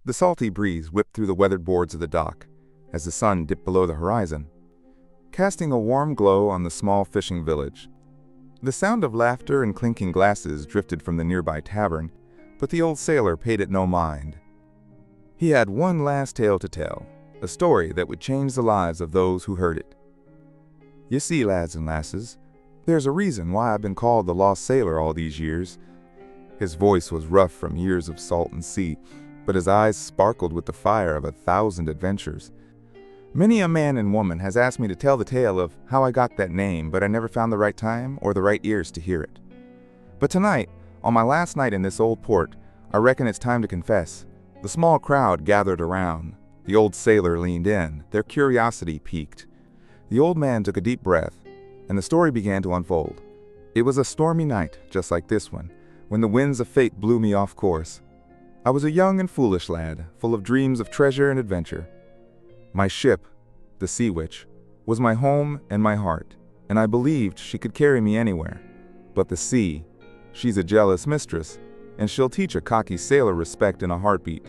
The salty breeze whipped through the weathered boards of the dock as the sun dipped below the horizon, casting a warm glow on the small fishing village. The sound of laughter and clinking glasses drifted from the nearby tavern, but the old sailor paid it no mind. He had one last tale to tell, a story that would change the lives of those who heard it. "You see, lads and lasses, there's a reason why I've been called the Lost Sailor all these years." His voice was rough from years of salt and sea, but his eyes sparkled with the fire of 1,000 adventures. "Many a man and woman has asked me to tell the tale of how I got that name, but I never found the right time or the right ears to hear it. But tonight, on my last night in this old port, I reckon it's time to confess." The small crowd gathered around. The old sailor leaned in, their curiosity piqued. The old man took a deep breath, and the story began to unfold. It was a stormy night, just like this one, when the winds of fate blew me off course. I was a young and foolish lad, full of dreams of treasure and adventure. My ship, the Sea Witch, was my home and my heart, and I believed she could carry me anywhere. But the sea, she's a jealous mistress, and she'll teach a cocky sailor respect in a heartbeat.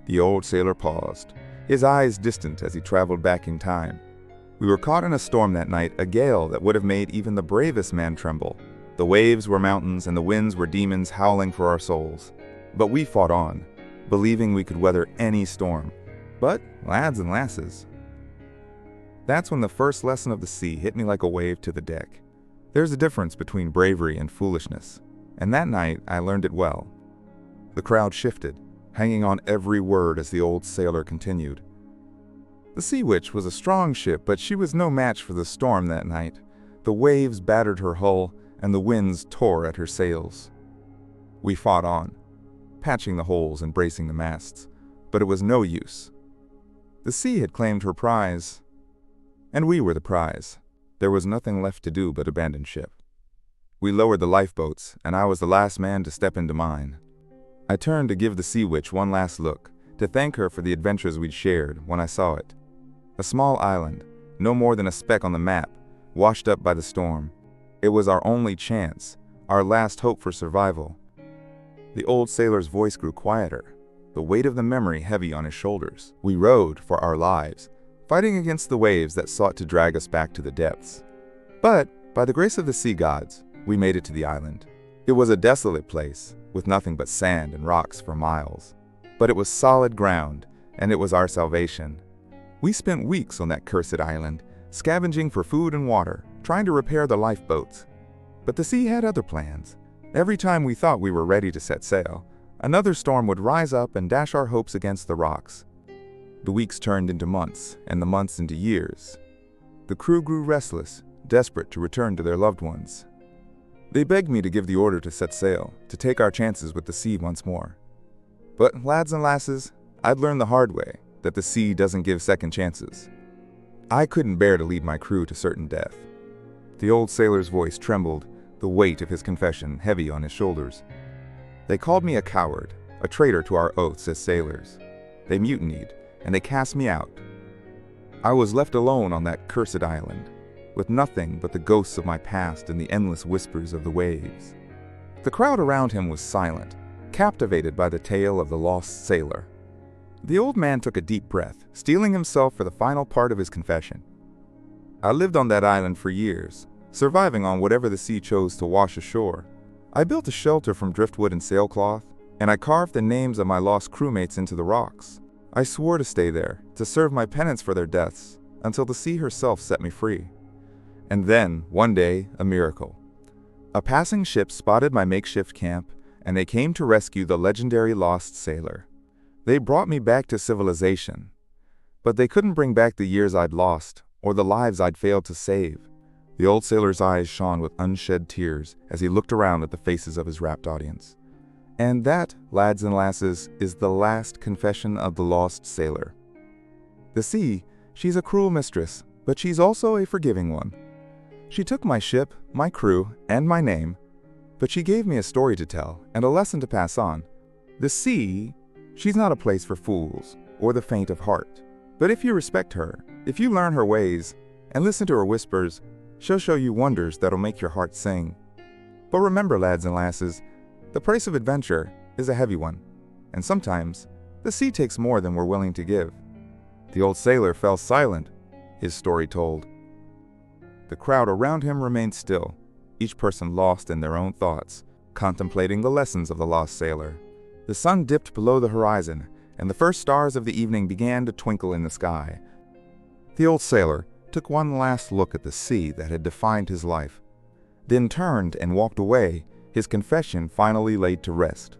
The old sailor paused, his eyes distant as he traveled back in time. We were caught in a storm that night, a gale that would have made even the bravest man tremble. The waves were mountains and the winds were demons howling for our souls. But we fought on, believing we could weather any storm. But, lads and lasses, that's when the first lesson of the sea hit me like a wave to the deck. There's a difference between bravery and foolishness, and that night I learned it well. The crowd shifted, hanging on every word as the old sailor continued. The Sea Witch was a strong ship, but she was no match for the storm that night. The waves battered her hull, and the winds tore at her sails. We fought on, patching the holes and bracing the masts, but it was no use. The sea had claimed her prize, and we were the prize. There was nothing left to do but abandon ship. We lowered the lifeboats, and I was the last man to step into mine. I turned to give the Sea Witch one last look, to thank her for the adventures we'd shared when I saw it. A small island, no more than a speck on the map, washed up by the storm. It was our only chance, our last hope for survival. The old sailor's voice grew quieter, the weight of the memory heavy on his shoulders. We rowed for our lives, fighting against the waves that sought to drag us back to the depths. But, by the grace of the sea gods, we made it to the island. It was a desolate place, with nothing but sand and rocks for miles. But it was solid ground, and it was our salvation. We spent weeks on that cursed island, scavenging for food and water, trying to repair the lifeboats. But the sea had other plans. Every time we thought we were ready to set sail, another storm would rise up and dash our hopes against the rocks. The weeks turned into months, and the months into years. The crew grew restless, desperate to return to their loved ones. They begged me to give the order to set sail, to take our chances with the sea once more. But, lads and lasses, I'd learned the hard way that the sea doesn't give second chances. I couldn't bear to lead my crew to certain death. The old sailor's voice trembled, the weight of his confession heavy on his shoulders. They called me a coward, a traitor to our oaths as sailors. They mutinied, and they cast me out. I was left alone on that cursed island, with nothing but the ghosts of my past and the endless whispers of the waves. The crowd around him was silent, captivated by the tale of the lost sailor. The old man took a deep breath, steeling himself for the final part of his confession. I lived on that island for years, surviving on whatever the sea chose to wash ashore. I built a shelter from driftwood and sailcloth, and I carved the names of my lost crewmates into the rocks. I swore to stay there, to serve my penance for their deaths, until the sea herself set me free. And then, one day, a miracle. A passing ship spotted my makeshift camp, and they came to rescue the legendary lost sailor. They brought me back to civilization, but they couldn't bring back the years I'd lost, or the lives I'd failed to save. The old sailor's eyes shone with unshed tears as he looked around at the faces of his rapt audience. And that, lads and lasses, is the last confession of the lost sailor. The sea, she's a cruel mistress, but she's also a forgiving one. She took my ship, my crew, and my name, but she gave me a story to tell and a lesson to pass on. The sea, she's not a place for fools or the faint of heart. But if you respect her, if you learn her ways and listen to her whispers, she'll show you wonders that'll make your heart sing. But remember, lads and lasses, the price of adventure is a heavy one, and sometimes The sea takes more than we're willing to give. The old sailor fell silent, his story told. The crowd around him remained still, each person lost in their own thoughts, contemplating the lessons of the lost sailor. The sun dipped below the horizon, and the first stars of the evening began to twinkle in the sky. The old sailor took one last look at the sea that had defined his life, then turned and walked away, his confession finally laid to rest.